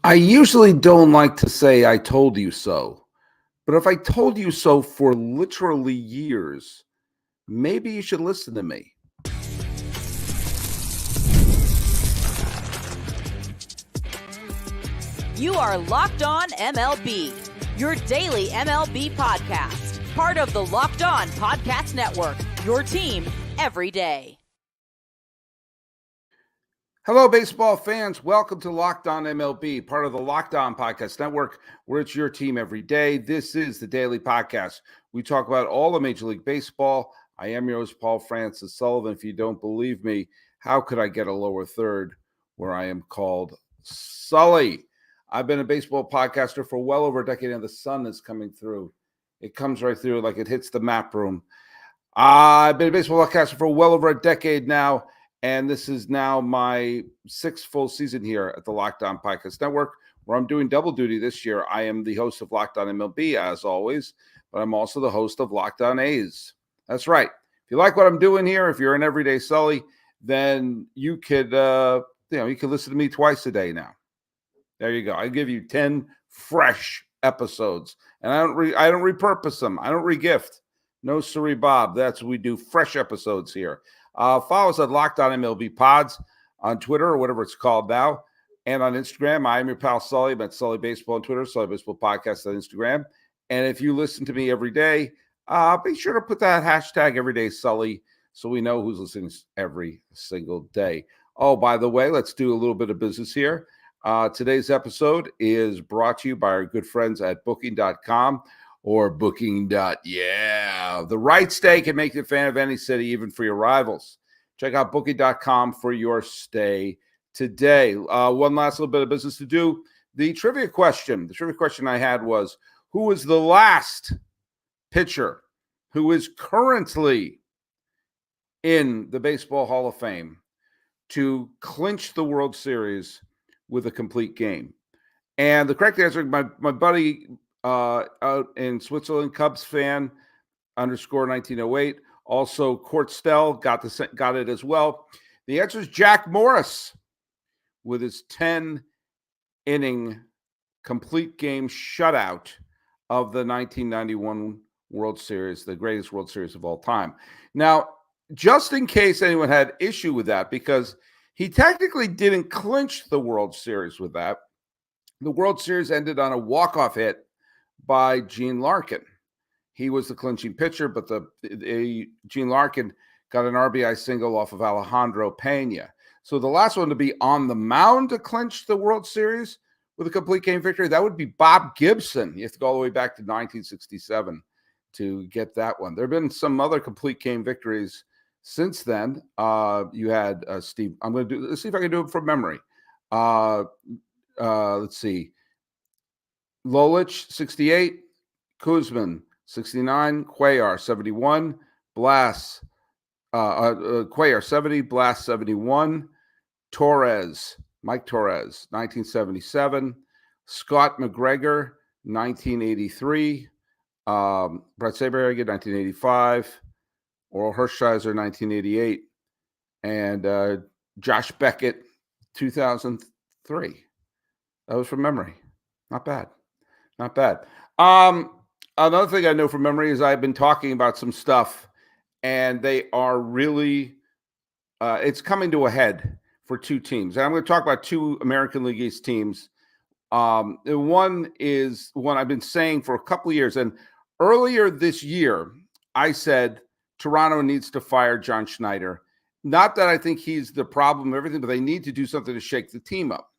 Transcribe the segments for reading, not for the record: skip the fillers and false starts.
I usually don't like to say I told you so, but if I told you so for literally years, maybe you should listen to me. You are Locked On MLB, your daily MLB podcast, part of the Locked On Podcast Network, your team every day. Hello, baseball fans. Welcome to Locked On MLB, part of the Locked On Podcast Network, where it's your team every day. This is the daily podcast. We talk about all of Major League Baseball. I am your host, Paul Francis Sullivan. If you don't believe me, how could I get a lower third where I am called Sully? I've been a baseball podcaster for well over a decade, and the sun is coming through. It comes right through like it hits the map room. I've been a baseball podcaster for well over a decade now, and this is now my sixth full season here at the Locked On Podcast Network, where I'm doing double duty this year. I am the host of Locked On MLB, as always, but I'm also the host of Locked On A's. That's right. If you like what I'm doing here, if you're an everyday Sully, then you could, you can listen to me twice a day now. There you go. I give you 10 fresh episodes, and I don't repurpose them. I don't regift. No, sorry, Bob. That's what we do. Fresh episodes here. Follow us at Locked On MLB Pods on Twitter or whatever it's called now, and on Instagram. I am your pal Sully. I'm at Sully Baseball on Twitter, Sully Baseball Podcast on Instagram. And if you listen to me every day, be sure to put that hashtag Everyday Sully so we know who's listening every single day. Oh, by the way, let's do a little bit of business here. Today's episode is brought to you by our good friends at Booking.com or Booking. The right stay can make you a fan of any city, even for your rivals. Check out Booking.com for your stay today. One last little bit of business to do. The trivia question I had was, who was the last pitcher who is currently in the Baseball Hall of Fame to clinch the World Series with a complete game? And the correct answer, my buddy out in Switzerland, Cubs fan _1908, also Court Stell got it as well. The answer is Jack Morris with his 10-inning complete game shutout of the 1991 World Series, the greatest World Series of all time. Now, just in case anyone had issue with that, because he technically didn't clinch the World Series with that. The World Series ended on a walk-off hit by Gene Larkin. He was the clinching pitcher, but Gene Larkin got an RBI single off of Alejandro Pena. So the last one to be on the mound to clinch the World Series with a complete game victory, that would be Bob Gibson. You have to go all the way back to 1967 to get that one. There have been some other complete game victories since then. You had Steve. Let's see if I can do it from memory. Let's see. Lolich, 68. Kuzman, 69. Cuellar, 71. Blas, Cuellar, 70. Blas, 71. Torres, Mike Torres, 1977. Scott McGregor, 1983. Brett Saberhagen, 1985. Oral Hershiser, 1988. And Josh Beckett, 2003. That was from memory. Not bad. Not bad. Another thing I know from memory is I've been talking about some stuff, and they are really, it's coming to a head for two teams. And I'm going to talk about two American League East teams. One is one I've been saying for a couple of years. And earlier this year, I said Toronto needs to fire John Schneider. Not that I think he's the problem of everything, but they need to do something to shake the team up.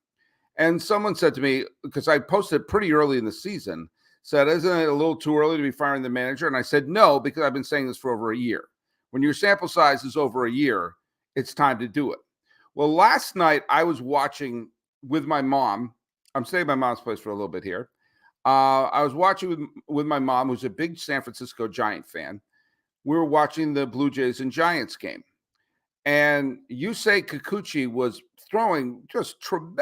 And someone said to me, because I posted pretty early in the season, said, isn't it a little too early to be firing the manager? And I said, no, because I've been saying this for over a year. When your sample size is over a year, it's time to do it. Well, last night I was watching with my mom. I'm staying at my mom's place for a little bit here. I was watching with my mom, who's a big San Francisco Giant fan. We were watching the Blue Jays and Giants game. And Yusei Kikuchi was throwing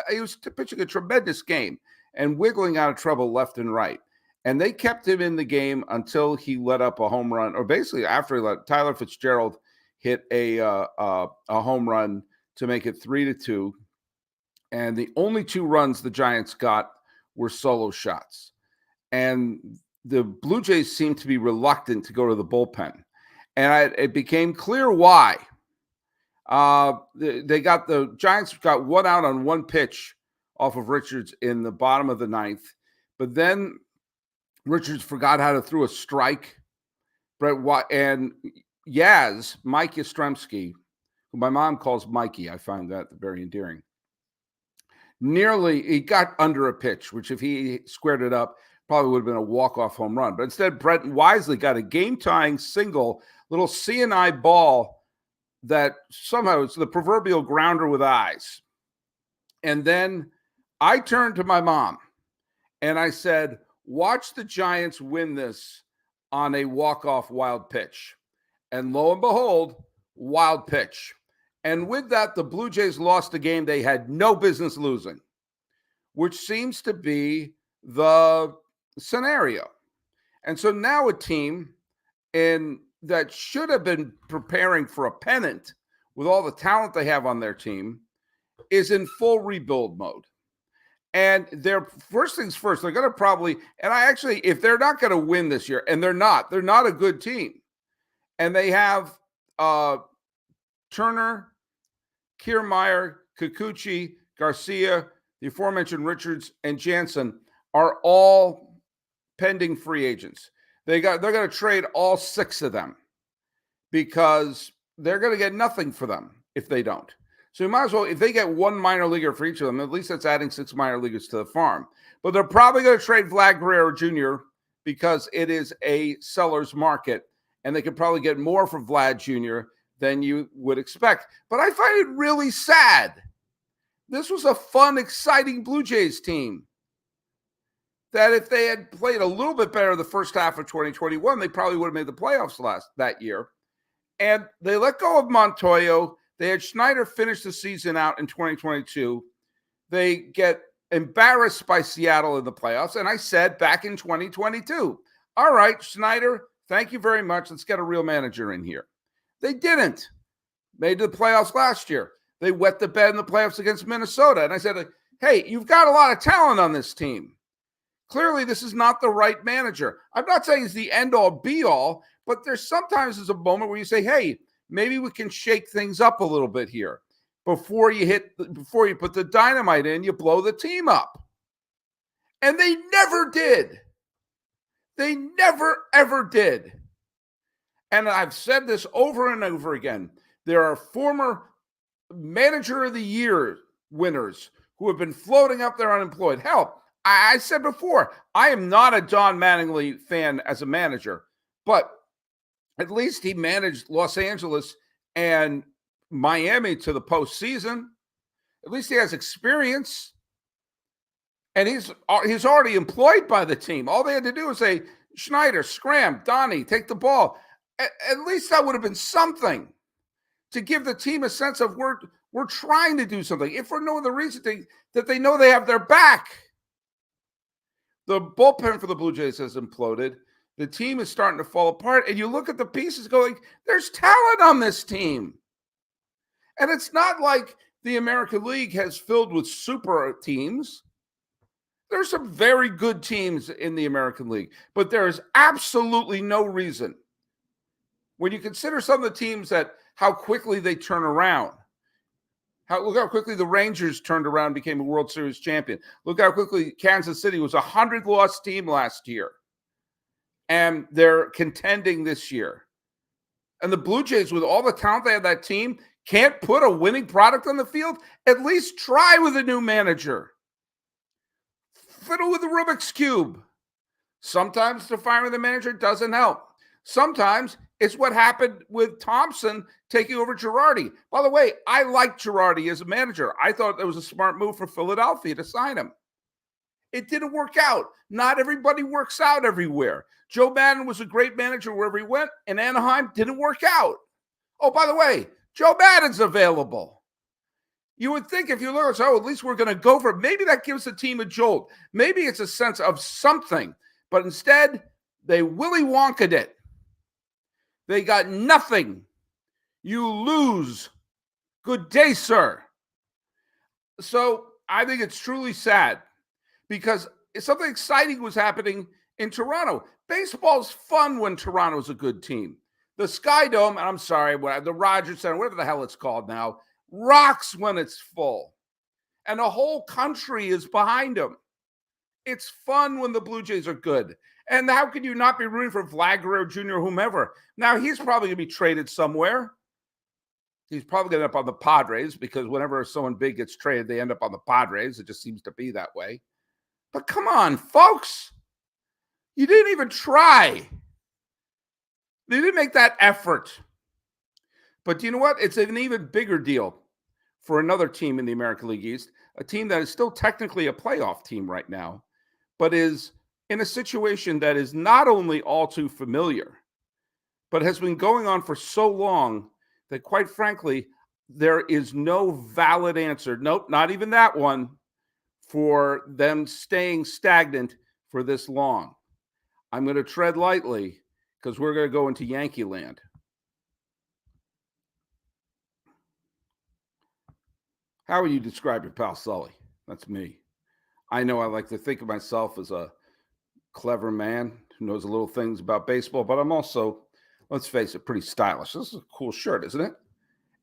he was pitching a tremendous game and wiggling out of trouble left and right. And they kept him in the game until he let up a home run, or basically after he let Tyler Fitzgerald hit a home run to make it 3-2. And the only 2 runs the Giants got were solo shots. And the Blue Jays seemed to be reluctant to go to the bullpen. And it became clear why. The Giants got 1 out on 1 pitch off of Richards in the bottom of the 9th. But then Richards forgot how to throw a strike. And Mike Yastrzemski, who my mom calls Mikey, I find that very endearing. He got under a pitch, which if he squared it up, probably would have been a walk-off home run. But instead, Brenton Wisely got a game-tying single, little C&I ball that somehow it's the proverbial grounder with eyes. And then I turned to my mom and I said, watch the Giants win this on a walk-off wild pitch. And lo and behold, wild pitch. And with that, the Blue Jays lost a game they had no business losing, which seems to be the scenario. And so now a team that should have been preparing for a pennant with all the talent they have on their team is in full rebuild mode. And they're first things first, they're going to probably, if they're not going to win this year, and they're not a good team. And they have Turner, Kiermaier, Kikuchi, Garcia, the aforementioned Richards, and Jansen are all pending free agents. They're going to trade all 6 of them because they're going to get nothing for them if they don't. So you might as well, if they get 1 minor leaguer for each of them, at least that's adding 6 minor leaguers to the farm. But they're probably going to trade Vlad Guerrero Jr. because it is a seller's market, and they could probably get more for Vlad Jr. than you would expect. But I find it really sad. This was a fun, exciting Blue Jays team that if they had played a little bit better the first half of 2021, they probably would have made the playoffs that year. And they let go of Montoyo. They had Schneider finish the season out in 2022. They get embarrassed by Seattle in the playoffs. And I said back in 2022, all right, Schneider, thank you very much. Let's get a real manager in here. They didn't. Made the playoffs last year. They wet the bed in the playoffs against Minnesota. And I said, hey, you've got a lot of talent on this team. Clearly, this is not the right manager. I'm not saying it's the end-all, be-all, but there's sometimes a moment where you say, hey, maybe we can shake things up a little bit here. Before you put the dynamite in, you blow the team up. And they never did. They never, ever did. And I've said this over and over again. There are former manager of the year winners who have been floating up there unemployed. Hell, I said before, I am not a Don Mattingly fan as a manager, but at least he managed Los Angeles and Miami to the postseason. At least he has experience. And he's already employed by the team. All they had to do was say, Schneider, scram, Donnie, take the ball. At least that would have been something to give the team a sense of we're trying to do something. If for no other reason, that they know they have their back. The bullpen for the Blue Jays has imploded. The team is starting to fall apart. And you look at the pieces going, there's talent on this team. And it's not like the American League has filled with super teams. There's some very good teams in the American League. But there is absolutely no reason, when you consider some of the teams how quickly they turn around. Look how quickly the Rangers turned around and became a World Series champion. Look how quickly Kansas City was a 100-loss team last year. And they're contending this year. And the Blue Jays, with all the talent they have, that team, can't put a winning product on the field. At least try with a new manager. Fiddle with the Rubik's Cube. Sometimes the firing of the manager doesn't help. Sometimes it's what happened with Thompson taking over Girardi. By the way, I like Girardi as a manager. I thought it was a smart move for Philadelphia to sign him. It didn't work out. Not everybody works out everywhere. Joe Madden was a great manager wherever he went, and Anaheim didn't work out. Oh, by the way, Joe Madden's available. You would think if you look, at least we're going to go for it. Maybe that gives the team a jolt. Maybe it's a sense of something. But instead, they Willy Wonka'd it. They got nothing. You lose. Good day, sir. So I think it's truly sad because something exciting was happening in Toronto. Baseball's fun when Toronto's a good team. The Sky Dome, and I'm sorry, the Rogers Center, whatever the hell it's called now, rocks when it's full. And the whole country is behind them. It's fun when the Blue Jays are good. And how could you not be rooting for Vlad Guerrero Jr. or whomever? Now, he's probably going to be traded somewhere. He's probably going to end up on the Padres because whenever someone big gets traded, they end up on the Padres. It just seems to be that way. But come on, folks. You didn't even try. They didn't make that effort. But do you know what? It's an even bigger deal for another team in the American League East, a team that is still technically a playoff team right now, but is in a situation that is not only all too familiar, but has been going on for so long that, quite frankly, there is no valid answer. Nope, not even that one, for them staying stagnant for this long. I'm going to tread lightly because we're going to go into Yankee land. How would you describe your pal Sully? That's me. I know I like to think of myself as a clever man who knows a little things about baseball, but I'm also, let's face it, pretty stylish. This is a cool shirt, isn't it?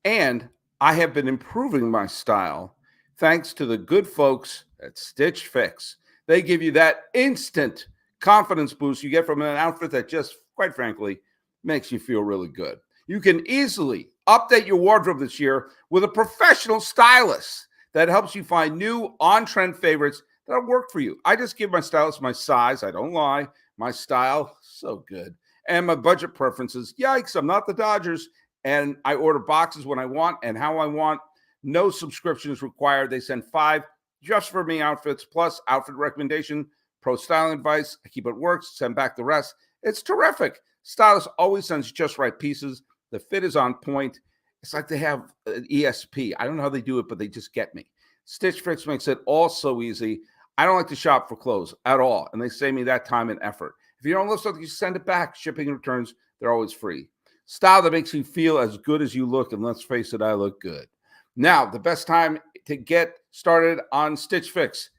And I have been improving my style thanks to the good folks at Stitch Fix. They give you that instant confidence boost you get from an outfit that just, quite frankly, makes you feel really good. You can easily update your wardrobe this year with a professional stylist that helps you find new on-trend favorites that'll work for you. I just give my stylist my size. I don't lie. My style, so good. And my budget preferences. Yikes, I'm not the Dodgers. And I order boxes when I want and how I want. No subscription is required. They send 5 just for me outfits, plus outfit recommendation, pro styling advice. I keep it works, send back the rest. It's terrific. Stylist always sends just right pieces. The fit is on point. It's like they have an ESP. I don't know how they do it, but they just get me. Stitch Fix makes it all so easy. I don't like to shop for clothes at all, and they save me that time and effort. If you don't love something, you send it back. Shipping and returns, they're always free. Style that makes you feel as good as you look, and let's face it, I look good. Now, the best time to get started on Stitch Fix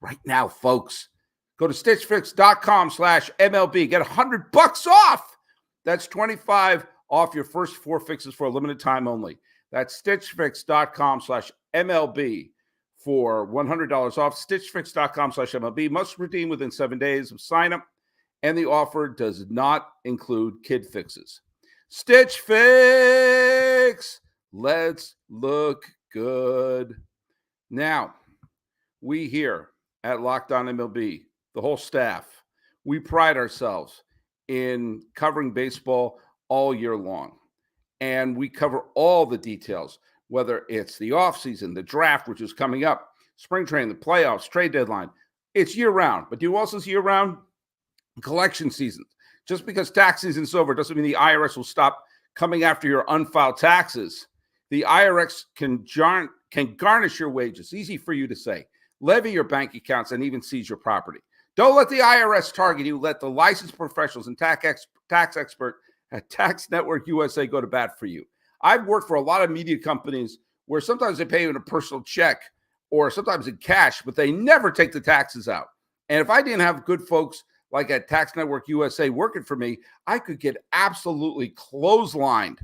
right now, folks. Go to stitchfix.com/MLB. Get $100 off. That's $25 off your first 4 fixes for a limited time only. That's stitchfix.com/MLB for $100 off. Stitchfix.com/MLB. Must redeem within 7 days of sign up, and the offer does not include kid fixes. Stitch Fix. Let's look good. Now, we here at Locked On MLB, the whole staff, we pride ourselves in covering baseball all year long. And we cover all the details, whether it's the offseason, the draft, which is coming up, spring training, the playoffs, trade deadline. It's year-round. But do you also see year-round? Collection seasons. Just because tax season's over doesn't mean the IRS will stop coming after your unfiled taxes. The IRS can garnish your wages. Easy for you to say. Levy your bank accounts and even seize your property. Don't let the IRS target you. Let the licensed professionals and tax expert at Tax Network USA go to bat for you. I've worked for a lot of media companies where sometimes they pay you in a personal check or sometimes in cash, but they never take the taxes out. And if I didn't have good folks like at Tax Network USA working for me, I could get absolutely clotheslined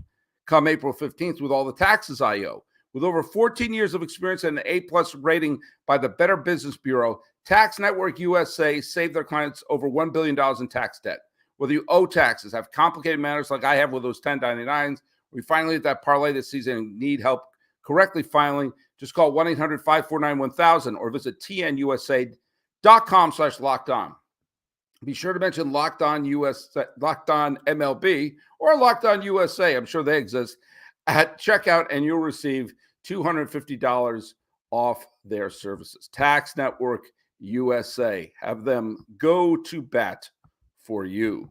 come April 15th with all the taxes I owe. With over 14 years of experience and an A+ rating by the Better Business Bureau, Tax Network USA saved their clients over $1 billion in tax debt. Whether you owe taxes, have complicated matters like I have with those 1099s, we finally hit that parlay this season and need help correctly filing, just call 1-800-549-1000 or visit tnusa.com/lockedon. Be sure to mention Locked On MLB or Locked On USA. I'm sure they exist at checkout, and you'll receive $250 off their services. Tax Network USA. Have them go to bat for you.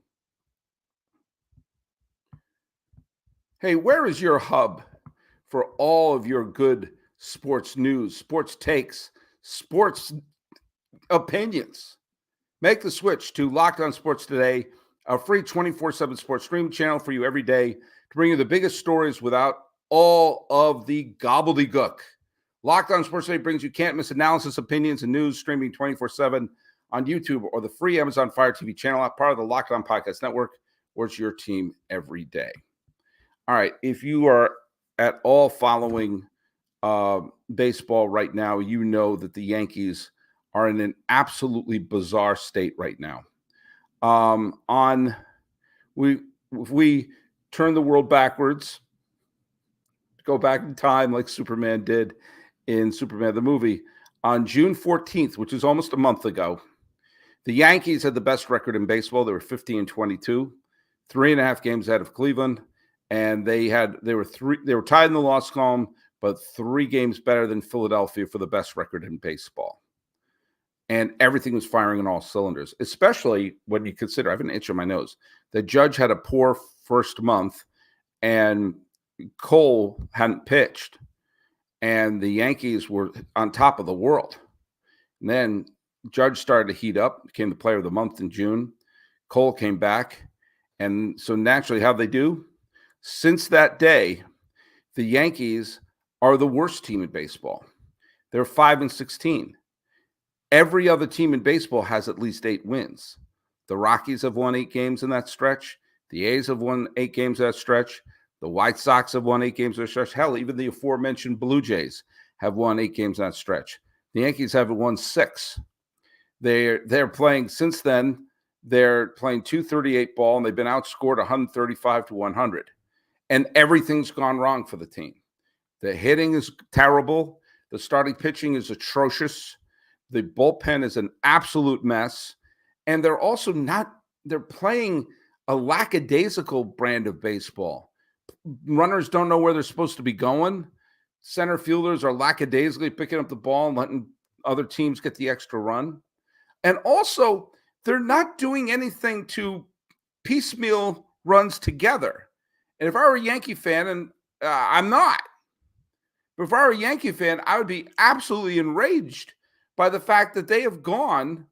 Hey, where is your hub for all of your good sports news, sports takes, sports opinions? Make the switch to Locked On Sports Today, a free 24/7 sports streaming channel for you every day to bring you the biggest stories without all of the gobbledygook. Locked On Sports Today brings you can't-miss analysis, opinions, and news streaming 24/7 on YouTube or the free Amazon Fire TV channel app, part of the Locked On Podcast Network, where it's your team every day. All right, if you are at all following baseball right now, you know that the Yankees are in an absolutely bizarre state right now. If we turn the world backwards, go back in time like Superman did in Superman the movie, on June 14th, which is almost a month ago, the Yankees had the best record in baseball. They were 50-22, 3.5 games ahead of Cleveland, and they were tied in the loss column, but 3 games better than Philadelphia for the best record in baseball. And everything was firing on all cylinders, especially when you consider, I have an itch on my nose, the Judge had a poor first month, and Cole hadn't pitched, and the Yankees were on top of the world. And then Judge started to heat up, became the player of the month in June. Cole came back, and so naturally, how'd they do? Since that day, the Yankees are the worst team in baseball. They're 5-16. Every other team in baseball has at least 8 wins. The Rockies have won 8 games in that stretch. The A's have won 8 games in that stretch. The White Sox have won 8 games in that stretch. Hell, even the aforementioned Blue Jays have won 8 games in that stretch. The Yankees haven't won 6. They're playing since then. They're playing .238 ball, and they've been outscored 135-100. And everything's gone wrong for the team. The hitting is terrible. The starting pitching is atrocious. The bullpen is an absolute mess. And they're also they're playing a lackadaisical brand of baseball. Runners don't know where they're supposed to be going. Center fielders are lackadaisically picking up the ball and letting other teams get the extra run. And also, they're not doing anything to piecemeal runs together. And if I were a Yankee fan, and I'm not, but if I were a Yankee fan, I would be absolutely enraged by the fact that they have gone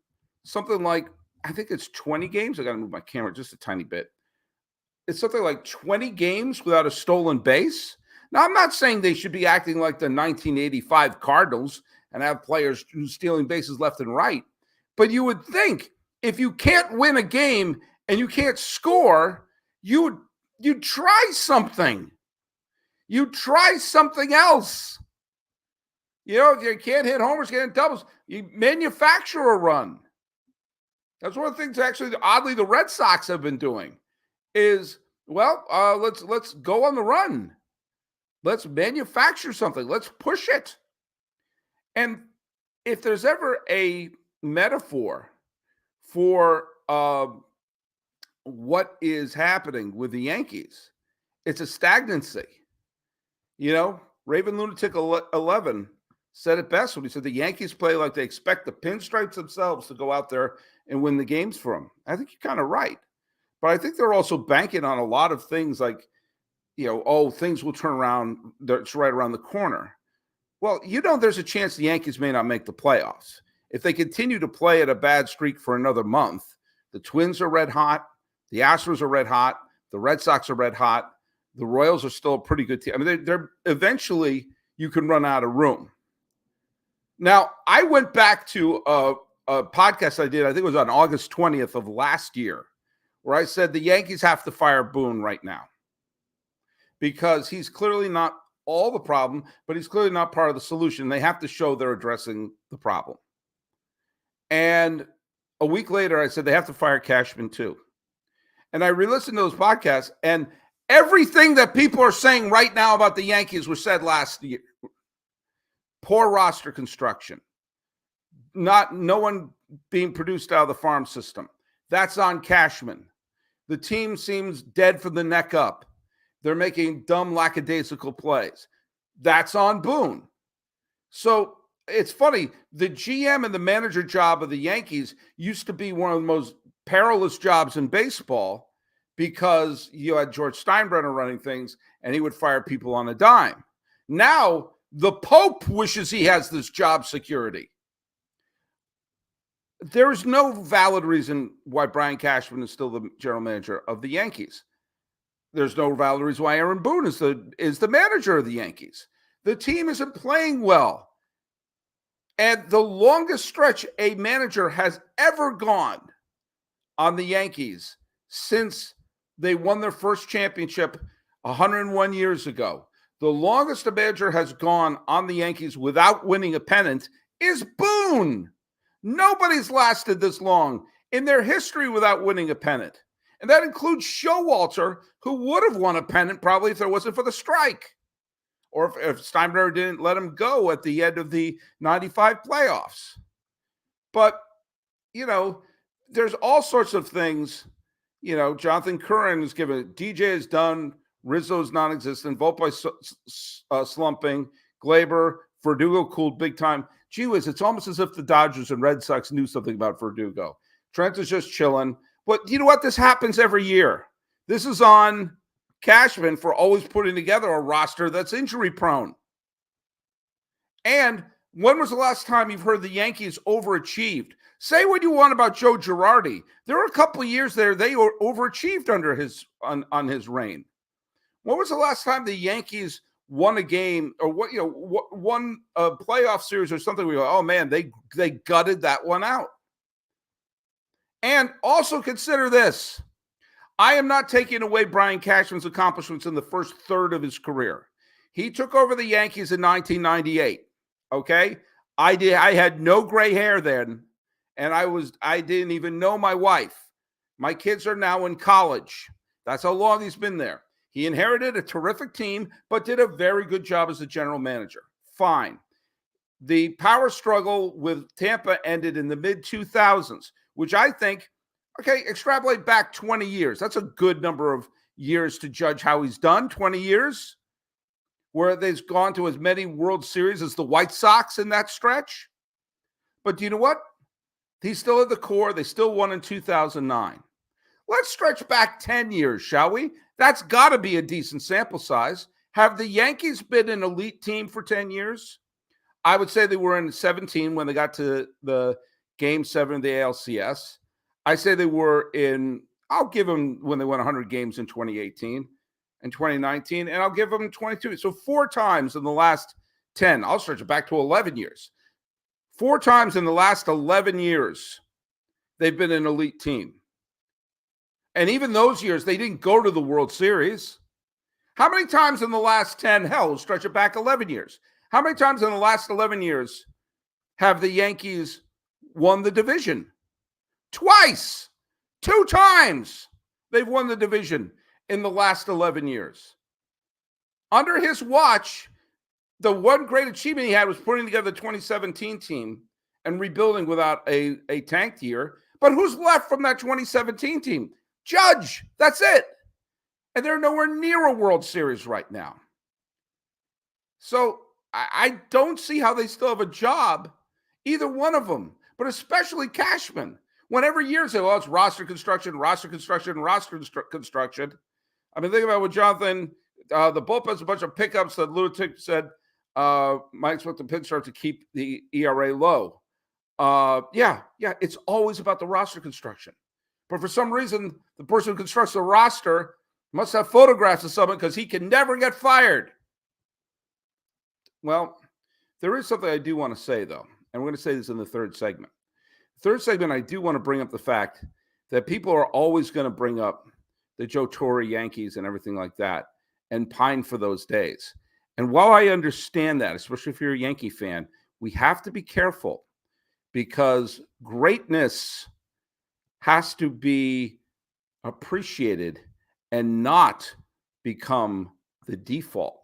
something like, I think it's 20 games. I got to move my camera just a tiny bit. It's something like 20 games without a stolen base. Now, I'm not saying they should be acting like the 1985 Cardinals and have players stealing bases left and right. But you would think if you can't win a game and you can't score, you'd try something. You try something else. If you can't hit homers, can't hit doubles, you manufacture a run. That's one of the things actually, oddly, the Red Sox have been doing is, let's go on the run. Let's manufacture something. Let's push it. And if there's ever a metaphor for what is happening with the Yankees, it's a stagnancy. Raven Lunatic 11 said it best when he said the Yankees play like they expect the pinstripes themselves to go out there and win the games for them. I think you're kind of right. But I think they're also banking on a lot of things like, things will turn around. It's right around the corner. Well, there's a chance the Yankees may not make the playoffs. If they continue to play at a bad streak for another month, the Twins are red hot. The Astros are red hot. The Red Sox are red hot. The Royals are still a pretty good team. I mean, they're eventually you can run out of room. Now, I went back to a podcast I did, I think it was on August 20th of last year, where I said the Yankees have to fire Boone right now because he's clearly not all the problem, but he's clearly not part of the solution. They have to show they're addressing the problem. And a week later, I said they have to fire Cashman too. And I re-listened to those podcasts, and everything that people are saying right now about the Yankees was said last year. Poor roster construction. No one being produced out of the farm system. That's on Cashman. The team seems dead from the neck up. They're making dumb, lackadaisical plays. That's on Boone. So it's funny. The GM and the manager job of the Yankees used to be one of the most perilous jobs in baseball because you had George Steinbrenner running things and he would fire people on a dime. Now, the Pope wishes he has this job security. There is no valid reason why Brian Cashman is still the general manager of the Yankees. There's no valid reason why Aaron Boone is the manager of the Yankees. The team isn't playing well. And the longest stretch a manager has ever gone on the Yankees since they won their first championship 101 years ago, the longest a manager has gone on the Yankees without winning a pennant is Boone. Nobody's lasted this long in their history without winning a pennant. And that includes Showalter, who would have won a pennant probably if there wasn't for the strike, or if Steinbrenner didn't let him go at the end of the 95 playoffs. But, there's all sorts of things. Jonathan Curran is given, DJ is done, Rizzo's non-existent, Volpe slumping, Glaber, Verdugo cooled big time. Gee whiz, it's almost as if the Dodgers and Red Sox knew something about Verdugo. Trent is just chilling. But you know what? This happens every year. This is on Cashman for always putting together a roster that's injury prone. And when was the last time you've heard the Yankees overachieved? Say what you want about Joe Girardi. There were a couple of years there they overachieved under on his reign. When was the last time the Yankees won a game or won a playoff series or something? We go, oh man, they gutted that one out. And also consider this. I am not taking away Brian Cashman's accomplishments in the first third of his career. He took over the Yankees in 1998. Okay? I had no gray hair then, and I didn't even know my wife. My kids are now in college. That's how long he's been there. He inherited a terrific team, but did a very good job as a general manager. Fine. The power struggle with Tampa ended in the mid-2000s, which I think, okay, extrapolate back 20 years. That's a good number of years to judge how he's done, 20 years, where they've gone to as many World Series as the White Sox in that stretch. But do you know what? He still had the core. They still won in 2009. Let's stretch back 10 years, shall we? That's got to be a decent sample size. Have the Yankees been an elite team for 10 years? I would say they were in 17 when they got to the Game 7 of the ALCS. I say they were I'll give them when they won 100 games in 2018 and 2019, and I'll give them 22. So 4 times in the last 10. I'll stretch it back to 11 years. 4 times in the last 11 years, they've been an elite team. And even those years, they didn't go to the World Series. How many times in the last 10, hell, we'll stretch it back 11 years. How many times in the last 11 years have the Yankees won the division? Twice. 2 times they've won the division in the last 11 years. Under his watch, the one great achievement he had was putting together the 2017 team and rebuilding without a tanked year. But who's left from that 2017 team? Judge. That's it. And they're nowhere near a World Series right now. So I don't see how they still have a job, either one of them, but especially Cashman. Whenever years say, well, it's roster construction. I mean, think about what Jonathan, the bullpen's a bunch of pickups that Lunatic said, might expect the Pinstripe to keep the ERA low. Yeah, it's always about the roster construction. But for some reason, the person who constructs the roster must have photographs of someone because he can never get fired. Well, there is something I do want to say, though, and we're going to say this in the third segment. Third segment, I do want to bring up the fact that people are always going to bring up the Joe Torre Yankees and everything like that and pine for those days. And while I understand that, especially if you're a Yankee fan, we have to be careful because greatness has to be appreciated and not become the default.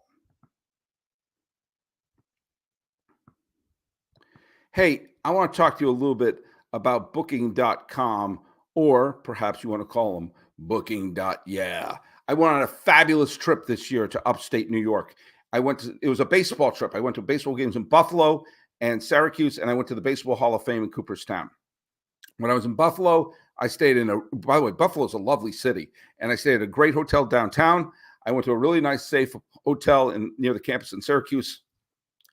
Hey, I want to talk to you a little bit about Booking.com, or perhaps you want to call them Booking.yeah. I went on a fabulous trip this year to upstate New York. It was a baseball trip. I went to baseball games in Buffalo and Syracuse, and I went to the Baseball Hall of Fame in Cooperstown. When I was in Buffalo, I stayed by the way, Buffalo is a lovely city, and I stayed at a great hotel downtown. I went to a really nice, safe hotel near the campus in Syracuse,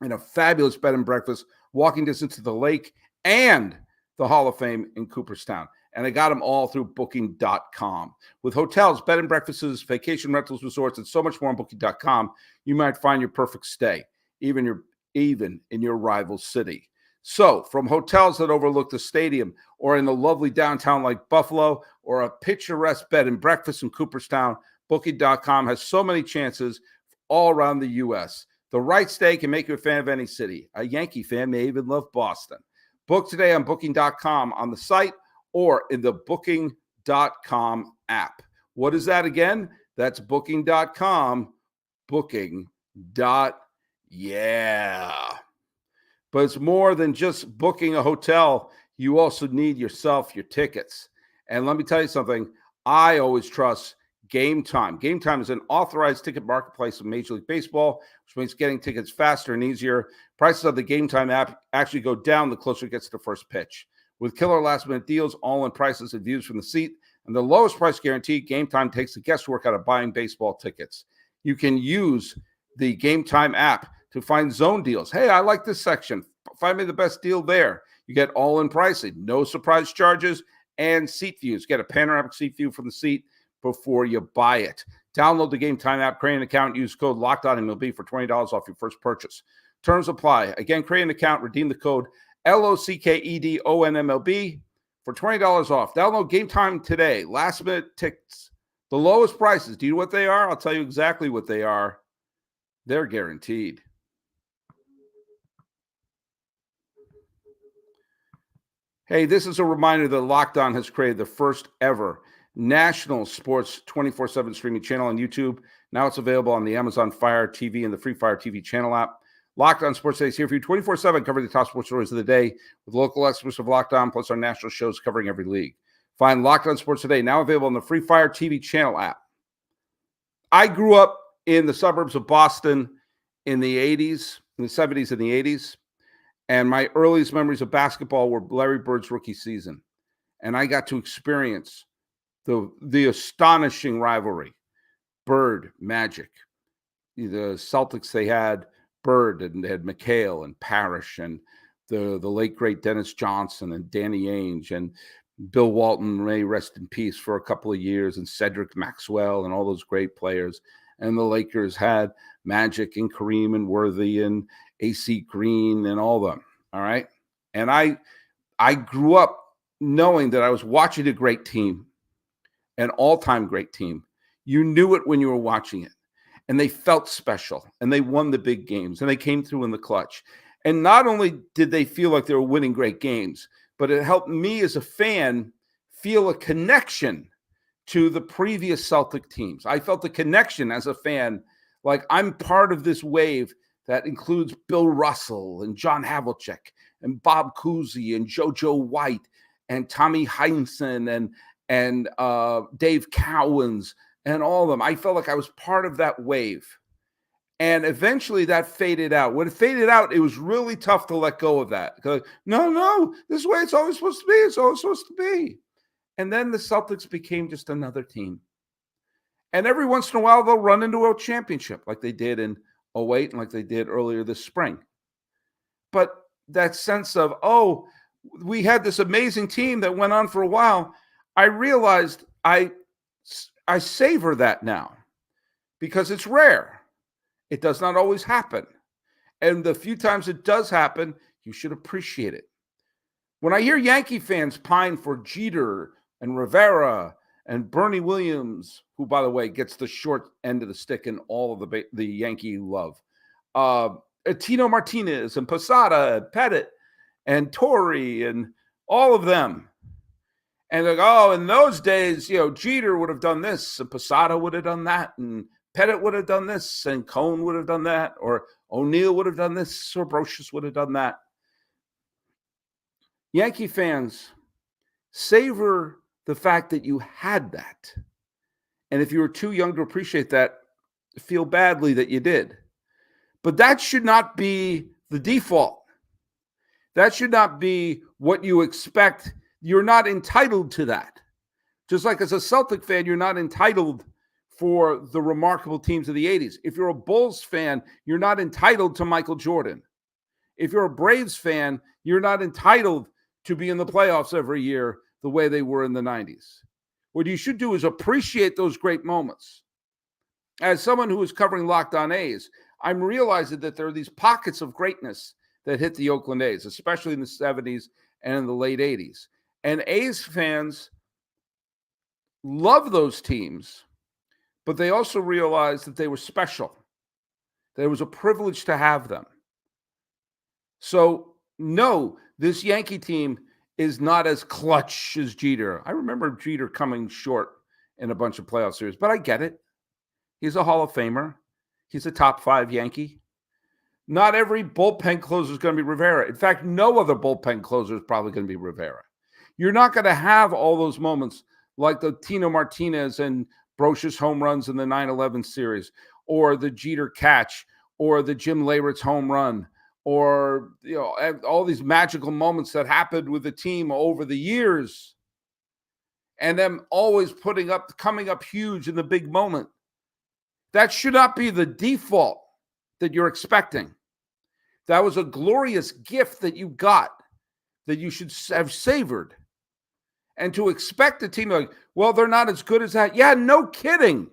and a fabulous bed and breakfast, walking distance to the lake and the Hall of Fame in Cooperstown. And I got them all through Booking.com. With hotels, bed and breakfasts, vacation rentals, resorts, and so much more on Booking.com, you might find your perfect stay, even in your rival city. So from hotels that overlook the stadium or in the lovely downtown like Buffalo or a picturesque bed and breakfast in Cooperstown, Booking.com has so many chances all around the U.S. The right stay can make you a fan of any city. A Yankee fan may even love Boston. Book today on Booking.com on the site or in the Booking.com app. What is that again? That's Booking.com. Booking. Yeah. But it's more than just booking a hotel. You also need yourself your tickets. And let me tell you something. I always trust Game Time. Game Time is an authorized ticket marketplace of Major League Baseball, which makes getting tickets faster and easier. Prices of the Game Time app actually go down the closer it gets to the first pitch. With killer last-minute deals, all-in prices and views from the seat, and the lowest price guarantee, Game Time takes the guesswork out of buying baseball tickets. You can use the Game Time app to find zone deals. Hey, I like this section. Find me the best deal there. You get all-in pricing, no surprise charges, and seat views. Get a panoramic seat view from the seat before you buy it. Download the Game Time app, create an account, use code LOCKEDONMLB for $20 off your first purchase. Terms apply. Again, create an account, redeem the code LOCKEDONMLB for $20 off. Download Game Time today. Last minute tickets. The lowest prices. Do you know what they are? I'll tell you exactly what they are. They're guaranteed. Hey, this is a reminder that Locked On has created the first ever national sports 24/7 streaming channel on YouTube. Now it's available on the Amazon Fire TV and the Free Fire TV channel app. Locked On Sports Today is here for you 24/7, covering the top sports stories of the day with local experts of Locked On, plus our national shows covering every league. Find Locked On Sports Today, now available on the Free Fire TV channel app. I grew up in the suburbs of Boston in the 80s, in the 70s and the 80s. And my earliest memories of basketball were Larry Bird's rookie season. And I got to experience the astonishing rivalry. Bird, Magic. The Celtics, they had Bird, and they had McHale and Parrish, and the late, great Dennis Johnson and Danny Ainge, and Bill Walton, may rest in peace, for a couple of years, and Cedric Maxwell and all those great players. And the Lakers had Magic and Kareem and Worthy and AC Green and all of them. All right. And I grew up knowing that I was watching a great team, an all-time great team. You knew it when you were watching it. And they felt special. And they won the big games. And they came through in the clutch. And not only did they feel like they were winning great games, but it helped me as a fan feel a connection to the previous Celtic teams. I felt the connection as a fan, like I'm part of this wave that includes Bill Russell and John Havlicek and Bob Cousy and JoJo White and Tommy Heinsohn and Dave Cowens and all of them. I felt like I was part of that wave. And eventually that faded out. When it faded out, it was really tough to let go of that. Because, no, this is the way it's always supposed to be. It's always supposed to be. And then the Celtics became just another team. And every once in a while, they'll run into a championship like they did in 2008 and like they did earlier this spring. But that sense of, oh, we had this amazing team that went on for a while, I realized I savor that now because it's rare. It does not always happen. And the few times it does happen, you should appreciate it. When I hear Yankee fans pine for Jeter and Rivera and Bernie Williams, who, by the way, gets the short end of the stick in all of the Yankee love, Tino Martinez and Posada and Pettit and Torrey and all of them. And like, oh, in those days, Jeter would have done this and Posada would have done that and Pettit would have done this and Cone would have done that, or O'Neill would have done this or Brocious would have done that. Yankee fans, savor the fact that you had that. And if you were too young to appreciate that, feel badly that you did. But that should not be the default. That should not be what you expect. You're not entitled to that. Just like as a Celtic fan, you're not entitled for the remarkable teams of the 80s. If you're a Bulls fan, you're not entitled to Michael Jordan. If you're a Braves fan, you're not entitled to be in the playoffs every year the way they were in the 90s. What you should do is appreciate those great moments. As someone who is covering Locked On A's, I'm realizing that there are these pockets of greatness that hit the Oakland A's, especially in the 70s and in the late 80s. And A's fans love those teams, but they also realized that they were special. That it was a privilege to have them. So, no, this Yankee team is not as clutch as Jeter. I remember Jeter coming short in a bunch of playoff series, but I get it. He's a Hall of Famer. He's a top 5 Yankee. Not every bullpen closer is going to be Rivera. In fact, no other bullpen closer is probably going to be Rivera. You're not going to have all those moments like the Tino Martinez and Brocious home runs in the 9-11 series, or the Jeter catch, or the Jim Leyritz home run, or all these magical moments that happened with the team over the years, and them always coming up huge in the big moment. That should not be the default that you're expecting. That was a glorious gift that you got that you should have savored. And to expect a team like, well, they're not as good as that. Yeah, no kidding.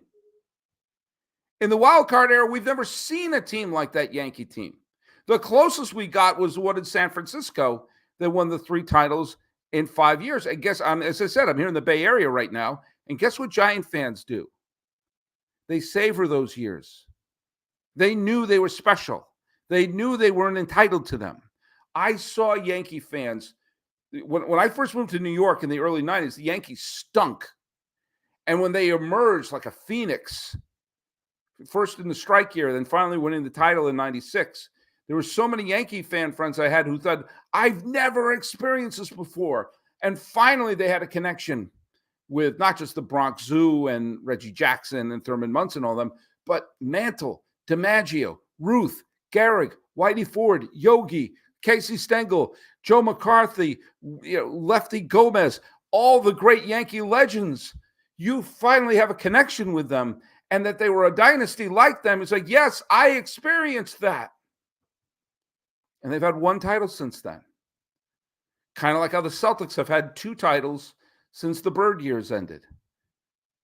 In the wild card era, we've never seen a team like that Yankee team. The closest we got was what in San Francisco that won the 3 titles in 5 years. And guess, as I said, I'm here in the Bay Area right now. And guess what Giant fans do? They savor those years. They knew they were special. They knew they weren't entitled to them. I saw Yankee fans. When I first moved to New York in the early 90s, the Yankees stunk. And when they emerged like a phoenix, first in the strike year, then finally winning the title in 96, there were so many Yankee fan friends I had who thought, I've never experienced this before. And finally they had a connection with not just the Bronx Zoo and Reggie Jackson and Thurman Munson, all them, but Mantle, DiMaggio, Ruth, Gehrig, Whitey Ford, Yogi, Casey Stengel, Joe McCarthy, Lefty Gomez, all the great Yankee legends. You finally have a connection with them, and that they were a dynasty like them. It's like, yes, I experienced that. And they've had 1 title since then. Kind of like how the Celtics have had 2 titles since the Bird years ended.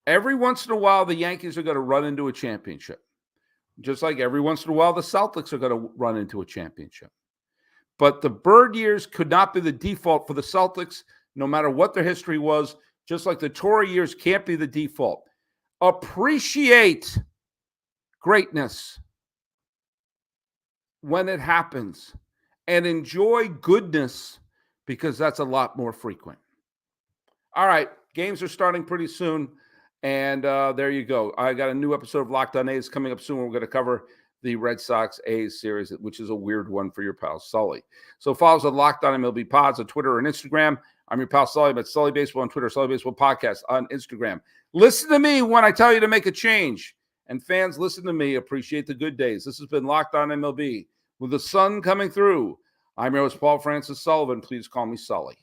Every once in a while, the Yankees are going to run into a championship. Just like every once in a while, the Celtics are going to run into a championship. But the Bird years could not be the default for the Celtics, no matter what their history was, just like the Torre years can't be the default. Appreciate greatness when it happens and enjoy goodness, because that's a lot more frequent. All right, games are starting pretty soon, and there you go. I got a new episode of Locked On A's coming up soon. We're going to cover the Red Sox A's series, which is a weird one for your pal Sully. So follow us on Locked On MLB Pods on Twitter and Instagram. I'm your pal Sully. I'm at Sully Baseball on Twitter, Sully Baseball Podcast on Instagram. Listen to me when I tell you to make a change. And fans, listen to me. Appreciate the good days. This has been Locked On MLB with the sun coming through. I'm your host, Paul Francis Sullivan. Please call me Sully.